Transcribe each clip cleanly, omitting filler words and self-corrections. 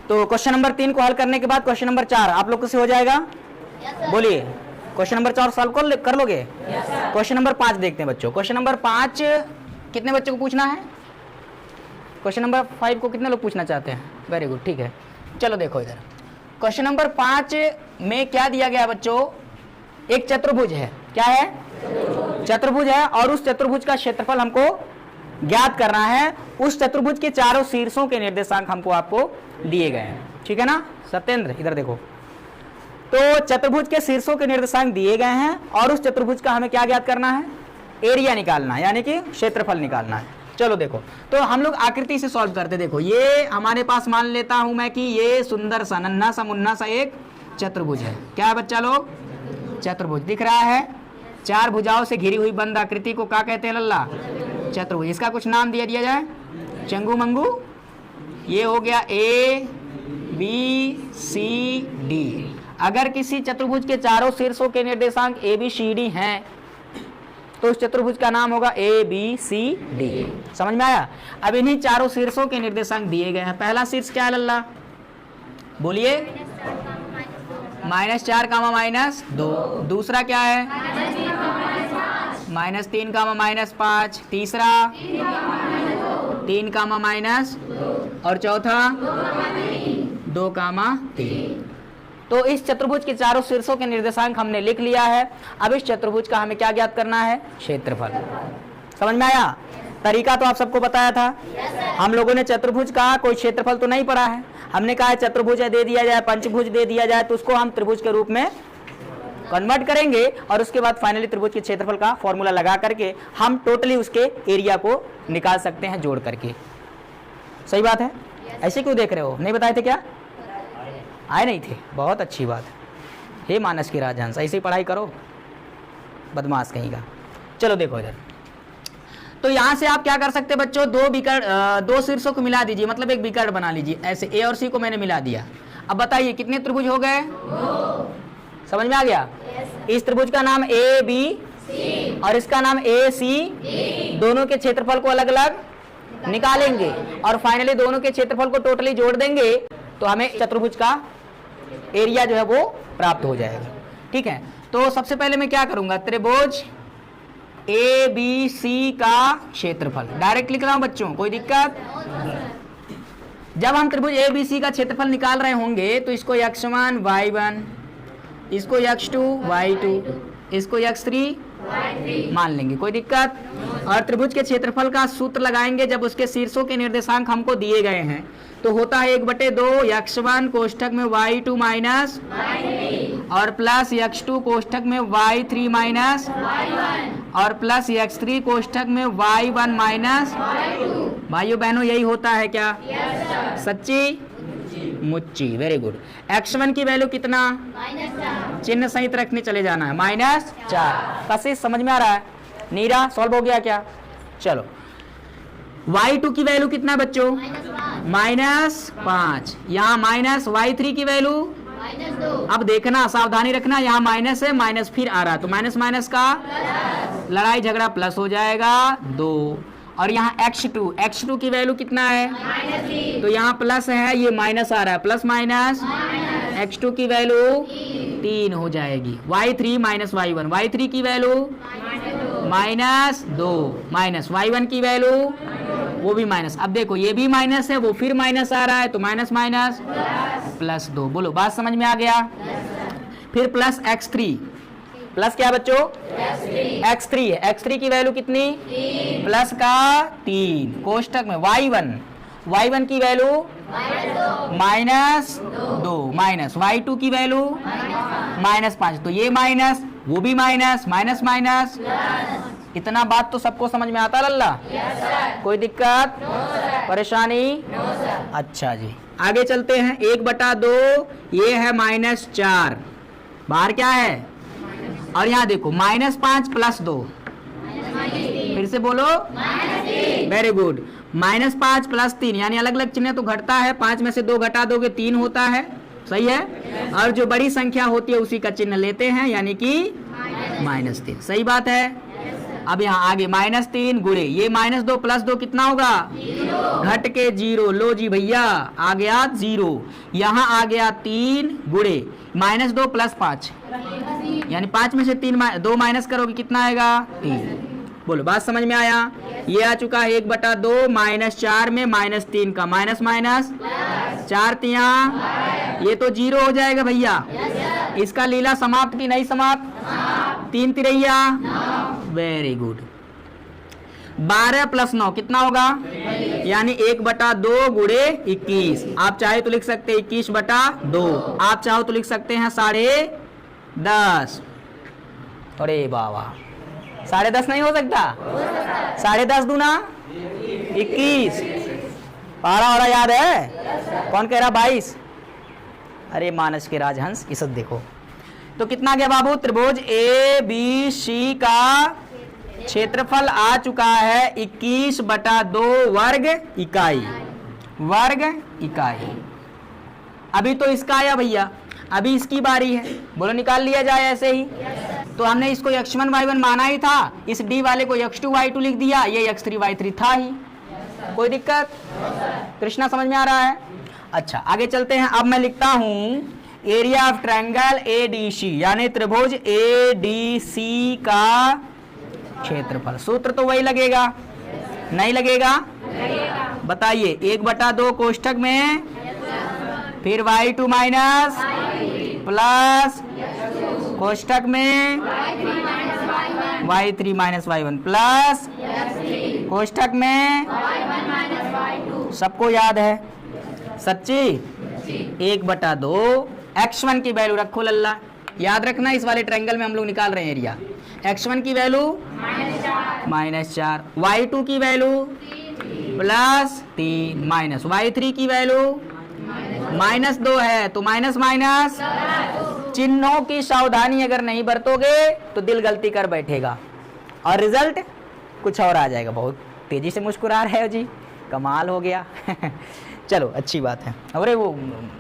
तो question number 3 को हल करने के बाद क्वेश्चन नंबर 4 आप लोग से हो जाएगा। बोलिए क्वेश्चन नंबर 4 सॉल्व कर लोगे। क्वेश्चन नंबर 5 देखते हैं बच्चों। क्वेश्चन नंबर 5 कितने बच्चों को पूछना है? क्वेश्चन नंबर 5 को कितने लोग पूछना चाहते हैं? वेरी गुड, ठीक है। चलो देखो इधर, क्वेश्चन नंबर 5 में क्या दिया गया बच्चों? एक चतुर्भुज है। क्या है? चतुर्भुज है, और उस चतुर्भुज का क्षेत्रफल हमको ज्ञात करना है। उस चतुर्भुज के चारों शीर्षों के निर्देशांक हमको आपको दिए गए हैं, ठीक है ना सत्येंद्र? इधर देखो, तो चतुर्भुज के शीर्षों के निर्देशांक दिए गए हैं और उस चतुर्भुज का हमें क्या ज्ञात करना है? एरिया निकालना है, यानी कि क्षेत्रफल निकालना है। चलो देखो, तो हम लोग आकृति से सॉल्व करते। देखो ये हमारे पास मान लेता हूं मैं कि ये सुंदर सा नन्हा सा मुन्ना सा एक चतुर्भुज है। क्या है बच्चा लोग? चतुर्भुज दिख रहा है। 4 भुजाओं से घिरी हुई बंद आकृति को क्या कहते हैं लल्ला? चतुर्भुज। इसका कुछ नाम दिया जाए, चंगू मंगू। ये हो गया A B C D। अगर किसी चतुर्भुज के चारों शीर्षों के निर्देशांक A B C D हैं तो उस चतुर्भुज का नाम होगा A B C D। समझ में आया? अब इन्हीं चारों शीर्षों के निर्देशांक दिए गए हैं। पहला शीर्ष क्या है लल्ला? बोलिए -4 कामा -2। दूसरा क्या है? -3 कामा -5। तीसरा 3 कामा माइनस, और चौथा 2 कामा 3। तो इस चतुर्भुज के चारों शीर्षों के निर्देशांक हमने लिख लिया है। अब इस चतुर्भुज का हमें क्या ज्ञात करना है? क्षेत्रफल। समझ में आया? तरीका तो आप सबको बताया था। हम लोगों ने चतुर्भुज का कोई क्षेत्रफल तो नहीं पढ़ा है। हमने कहा चतुर्भुज दे दिया जाए, पंचभुज दे दिया जाए, तो उसको हम त्रिभुज के रूप में कन्वर्ट करेंगे और उसके बाद फाइनली त्रिभुज के क्षेत्रफल का फॉर्मूला लगा करके हम टोटली उसके एरिया को निकाल सकते हैं जोड़ करके। सही बात है? ऐसे क्यों देख रहे हो? नहीं बताए थे क्या? आए नहीं थे? बहुत अच्छी बात है। हे मानस की राजहंस, ऐसे ही पढ़ाई करो, बदमाश कहीं का। चलो देखो इधर, तो यहाँ से आप क्या कर सकते हैं बच्चों? दो शीर्षों को मिला दीजिए, मतलब एक विकर्ण बना लीजिए। ऐसे A और C को मैंने मिला दिया। अब बताइए कितने त्रिभुज हो गए? समझ में आ गया? इस त्रिभुज का नाम A B और इसका नाम A C। दोनों के क्षेत्रफल को अलग अलग निकालेंगे और फाइनली दोनों के क्षेत्रफल को टोटली जोड़ देंगे तो हमें चतुर्भुज का एरिया जो है वो प्राप्त हो जाएगा। ठीक है, तो सबसे पहले मैं क्या करूंगा? त्रिभुज A B C का क्षेत्रफल डायरेक्ट लिख रहा हूं बच्चों, कोई दिक्कत? जब हम त्रिभुज A B C का क्षेत्रफल निकाल रहे होंगे तो इसको x1 y1, इसको x2 y2, इसको x3 मान लेंगे, कोई दिक्कत? और त्रिभुज के क्षेत्रफल का सूत्र लगाएंगे जब उसके शीर्षों के निर्देशांक हमको दिए गए हैं तो होता है 1/2 x1 कोष्ठक में y2 माइनस और प्लस x2 कोष्ठक में y3 माइनस और प्लस x3 कोष्ठक में y1 माइनस। भाइयों बहनों यही होता है क्या? सच्ची मुच्ची, वेरी गुड। x1 की वैल्यू कितना? चिन्ह सहित रखने चले जाना है, -4। कशिश समझ में आ रहा है? नीरा सॉल्व हो गया क्या? चलो y2 की वैल्यू कितना बच्चों? -5। यहाँ माइनस y3 की वैल्यू अब देखना, सावधानी रखना, यहाँ माइनस है, माइनस फिर आ रहा है तो माइनस माइनस का लड़ाई झगड़ा प्लस हो जाएगा 2। और यहाँ x2 की वैल्यू कितना है? तो यहाँ प्लस है, ये माइनस आ रहा है, प्लस माइनस x2 की वैल्यू 3 हो जाएगी। y3 माइनस y1, y3 की वैल्यू -2 माइनस y1 की वैल्यू वो भी माइनस। अब देखो ये भी माइनस है, वो फिर माइनस आ रहा है तो माइनस माइनस +2। बोलो बात समझ में आ गया? फिर प्लस x3, प्लस क्या बच्चों? x3 है, x3 की वैल्यू कितनी? प्लस का 3 कोष्ठक में y1 की वैल्यू -2 माइनस y2 की वैल्यू -5, तो ये माइनस वो भी माइनस, माइनस माइनस। इतना बात तो सबको समझ में आता लल्ला? कोई दिक्कत परेशानी? अच्छा जी, आगे चलते हैं। 1/2 ये है -4, बाहर क्या है? और यहाँ देखो -5 + 2, फिर से बोलो, वेरी गुड। -5 + 3 यानी अलग अलग चिन्ह तो घटता है, 5 में से 2 घटा दोगे 3 होता है, सही है। और जो बड़ी संख्या होती है उसी का चिन्ह लेते हैं, यानी कि -3। सही बात है? अब यहाँ आगे -3 गुणे ये -2 + 2 कितना होगा, घट के 0। लो जी भैया आ गया 0। यहाँ आ गया 3 गुणे -2 + 5 यानी 5 में से 2 माइनस करोगे कितना आएगा, 3। बोलो बात समझ में आया। ये आ चुका है 1/2 -4 में -3 का माइनस माइनस 4 तिया, ये तो 0 हो जाएगा भैया। इसका लीला समाप्त की नहीं समाप्त, 3 तिरैया, वेरी गुड। 12 + 9 कितना होगा, यानी 1/2 गुणे 21। आप चाहे तो लिख सकते हैं 21/2, आप चाहो तो लिख सकते हैं 10.5। अरे बाबा 10.5 नहीं हो सकता, 10.5 दूना 21। पढ़ा याद है, कौन कह रहा 22। अरे मानस के राजहंस इस देखो तो कितना गया बाबू, त्रिभुज ABC का क्षेत्रफल आ चुका है 21/2 वर्ग इकाई। अभी तो इसका आया भैया, अभी इसकी बारी है, बोलो निकाल लिया जाए ऐसे ही। तो हमने इसको x1 y1 माना ही था, इस D वाले को x2 y2 लिख दिया, ये x3 y3 था ही, कोई दिक्कत, कृष्णा समझ में आ रहा है। अच्छा आगे चलते हैं। अब मैं लिखता हूं एरिया ऑफ ट्रायंगल ADC यानी त्रिभुज ADC का क्षेत्रफल। सूत्र तो वही लगेगा, नहीं लगेगा, बताइए 1/2 कोष्ठक में फिर y2 माइनस प्लस कोष्ठक में y3 माइनस y1 प्लस कोष्ठक में, सबको याद है सच्ची 1/2 x1 की वैल्यू रखो लल्ला, याद रखना इस वाले ट्रायंगल में हम लोग निकाल रहे हैं एरिया। x1 की वैल्यू -4, y2 की वैल्यू +3 माइनस y3 की वैल्यू -2 है तो माइनस माइनस, चिन्हों की सावधानी अगर नहीं बरतोगे तो दिल गलती कर बैठेगा और रिजल्ट कुछ और आ जाएगा। बहुत तेजी से मुस्कुरा रहे हो जी, कमाल हो गया। चलो अच्छी बात है। अरे वो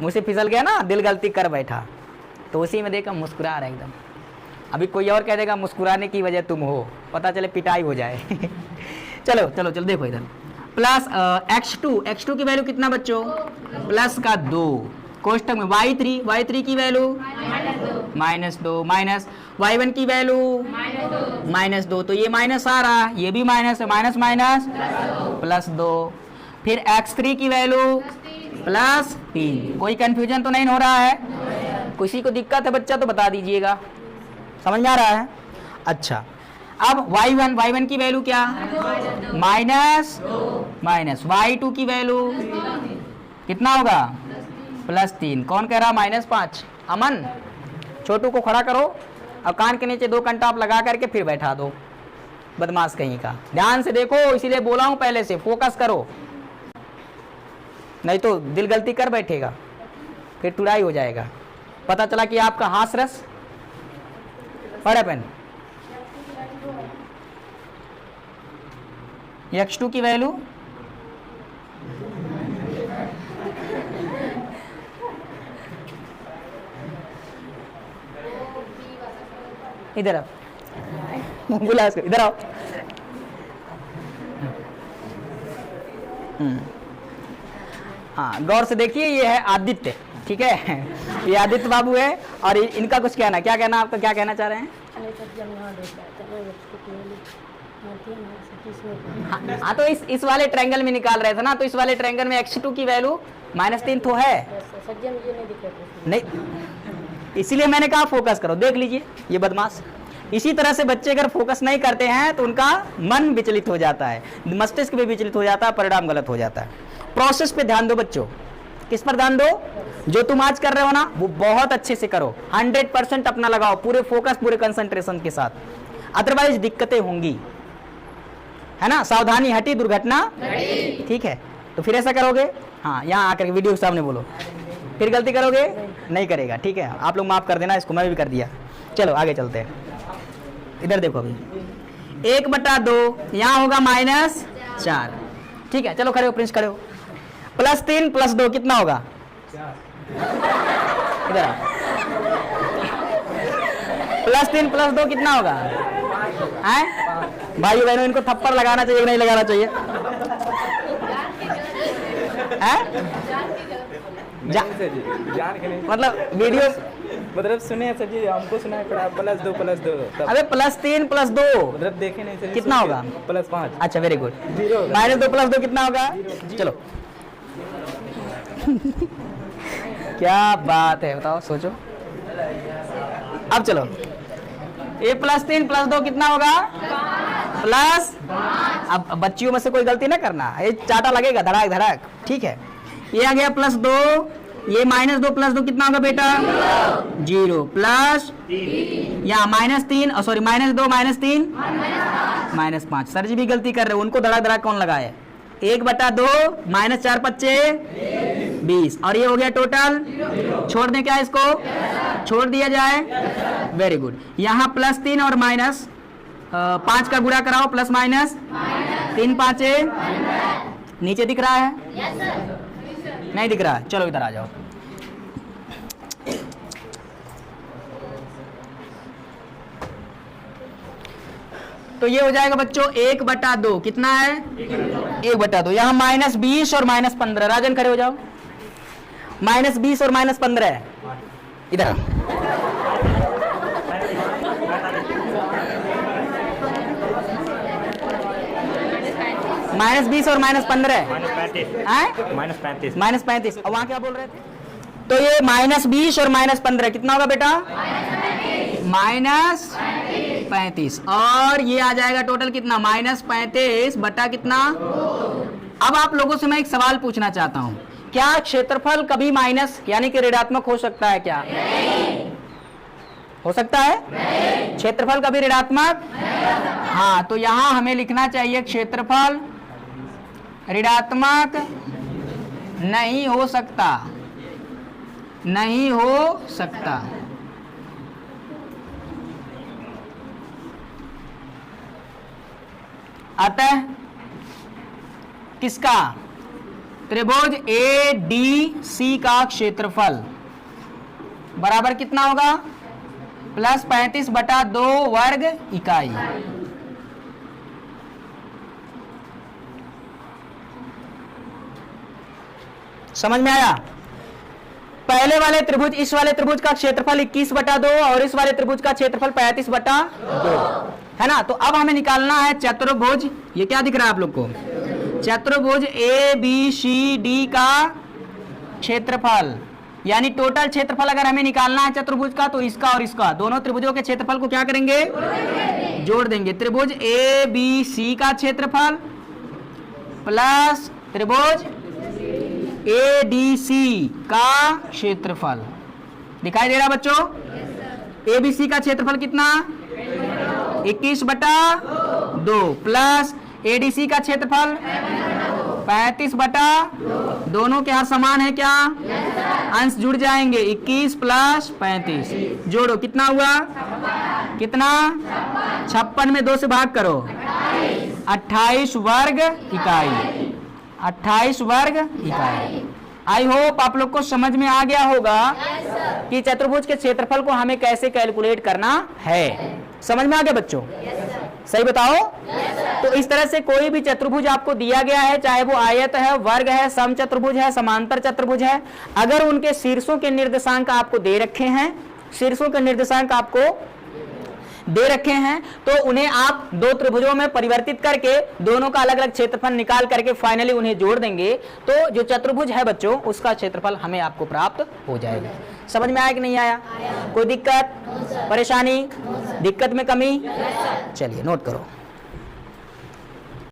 मुझसे फिसल गया ना, दिल गलती कर बैठा, तो उसी में देखा मुस्कुरा रहा एकदम। अभी कोई और कह देगा मुस्कुराने की वजह तुम हो, पता चले पिटाई हो जाए। चलो चलो चलो देखो इधर प्लस x2 की वैल्यू कितना बच्चों, प्लस का 2 कोष्ठक में y3 की वैल्यू -2 माइनस y1 की वैल्यू -2, तो ये माइनस आ रहा, ये भी माइनस है, माइनस माइनस +2, फिर x3 की वैल्यू +3। कोई कंफ्यूजन तो नहीं हो रहा है, किसी को दिक्कत है बच्चा तो बता दीजिएगा, समझ में आ रहा है। अच्छा अब y1 की वैल्यू क्या, माइनस y2 की वैल्यू कितना होगा, +3। कौन कह रहा -5, अमन। छोटू को खड़ा करो और कान के नीचे 2 कंटाप लगा करके फिर बैठा दो, बदमाश कहीं का। ध्यान से देखो, इसीलिए बोला हूं पहले से फोकस करो, नहीं तो दिल गलती कर बैठेगा, फिर तुड़ाई हो जाएगा। पता चला कि आपका हास रस x2 की वैल्यू इधर आओ, बुला इसको, इधर आओ। हाँ गौर से देखिए, ये है आदित्य, ठीक है, ये आदित्य बाबू है और इनका कुछ कहना, क्या कहना आपका, क्या कहना चाह रहे हैं। हाँ तो इस वाले ट्रायंगल में निकाल रहे थे ना, तो इस वाले ट्रायंगल में x2 की वैल्यू -3 तो है नहीं, इसीलिए मैंने कहा फोकस करो। देख लीजिए ये बदमाश, इसी तरह से बच्चे अगर फोकस नहीं करते हैं तो उनका मन विचलित हो जाता है, मस्तिष्क भी विचलित हो जाता है, परिणाम गलत हो जाता है। प्रोसेस पे ध्यान दो बच्चों, किस पर ध्यान दो, जो तुम आज कर रहे हो ना वो बहुत अच्छे से करो, 100% अपना लगाओ, पूरे फोकस पूरे कंसंट्रेशन के साथ, अदरवाइज दिक्कतें होंगी, है ना। सावधानी हटी दुर्घटना, ठीक है। तो फिर ऐसा करोगे, हाँ यहाँ आकर वीडियो के सामने बोलो, फिर गलती करोगे नहीं करेगा, ठीक है। आप लोग माफ कर देना इसको, मैं भी कर दिया। चलो आगे चलते हैं, इधर देखो अभी 1/2 यहाँ होगा -4, ठीक है। चलो खड़े हो प्रिंस, खड़े हो। +3 + 2 कितना होगा, इधर आओ। +3 + 2 कितना होगा, है भाई बहनों इनको थप्पड़ लगाना चाहिए कि नहीं लगाना चाहिए? जान के नहीं, मतलब वीडियो मतलब सुने सर जी, हमको सुना है +2 +2 अबे +3 +2 मतलब देखे नहीं सर जी, कितना होगा? +5। अच्छा वेरी गुड। 0 -2 +2 कितना होगा? चलो क्या बात है, बताओ सोचो। अब चलो ये +3 +2 कितना होगा? प्लस। अब बच्चियों में से कोई गलती ना करना, ये चाटा लगेगा धड़ाक धड़ाक, ठीक है। ये आ गया +2, ये -2 +2 कितना होगा बेटा? 0 प्लस या -3 सॉरी -2 -3 -5। सर जी भी गलती कर रहे हो, उनको धड़ाक धड़ाक कौन लगाए? 1/2 -4 5 20 और ये हो गया टोटल। छोड़ दें क्या इसको? छोड़ दिया जाए, वेरी गुड। यहाँ +3 और -5 का गुणा कराओ, प्लस माइनस 3 5 नीचे दिख रहा है? नहीं दिख रहा है, चलो इधर आ जाओ। तो ये हो जाएगा बच्चों 1/2, कितना है? 1/2। यहाँ -20 और -15, राजन खड़े हो जाओ। -20 और -15 इधर। -20 और -15 -35। और वहाँ क्या बोल रहे थे? तो ये -20 और -15 कितना होगा बेटा? -35। और ये आ जाएगा टोटल कितना? -35 बटा कितना? अब आप लोगों से मैं एक सवाल पूछना चाहता हूँ, क्या क्षेत्रफल कभी माइनस यानी कि ऋणात्मक हो सकता है क्या? हो सकता है? क्षेत्रफल कभी ऋणात्मक? हाँ, तो यहाँ हमें लिखना चाहिए क्षेत्रफल ऋणात्मक नहीं हो सकता, नहीं हो सकता। अतः किसका? त्रिभुज ADC का क्षेत्रफल बराबर कितना होगा? +35/2 वर्ग इकाई। समझ में आया? पहले वाले त्रिभुज, इस वाले त्रिभुज का क्षेत्रफल 21/2 और इस वाले त्रिभुज का क्षेत्रफल 35/2 है ना। तो अब हमें निकालना है चतुर्भुज, ये क्या दिख रहा है आप लोग को? चतुर्भुज ABCD का क्षेत्रफल, यानी टोटल क्षेत्रफल अगर हमें निकालना है चतुर्भुज का, तो इसका और इसका दोनों त्रिभुजों के क्षेत्रफल को क्या करेंगे? जोड़ देंगे। त्रिभुज ABC का क्षेत्रफल प्लस त्रिभुज ADC का क्षेत्रफल। दिखाई दे रहा बच्चों? ABC का क्षेत्रफल कितना? 21/2 प्लस ADC का क्षेत्रफल 35/2। दोनों के हर समान है क्या? अंश जुड़ जाएंगे, 21 प्लस 35 जोड़ो, कितना हुआ? कितना? 56 में 2 से भाग करो, 28 वर्ग इकाई। 28 वर्ग इकाई। आई होप आप लोग को समझ में आ गया होगा कि चतुर्भुज के क्षेत्रफल को हमें कैसे कैलकुलेट करना है। समझ में आ गया बच्चों? सही बताओ? तो इस तरह से कोई भी चतुर्भुज आपको दिया गया है, चाहे वो आयत है, वर्ग है, समचतुर्भुज है, समांतर चतुर्भुज है, अगर उनके शीर्षों के निर्देशांक आपको दे रखे हैं, शीर्षों के निर्देशांक आपको दे रखे हैं, तो उन्हें आप दो त्रिभुजों में परिवर्तित करके दोनों का अलग अलग क्षेत्रफल निकाल करके फाइनली उन्हें जोड़ देंगे, तो जो चतुर्भुज है बच्चों उसका क्षेत्रफल हमें आपको प्राप्त हो जाएगा। समझ में आया कि नहीं आया? कोई दिक्कत, परेशानी, दिक्कत में कमी? चलिए नोट करो।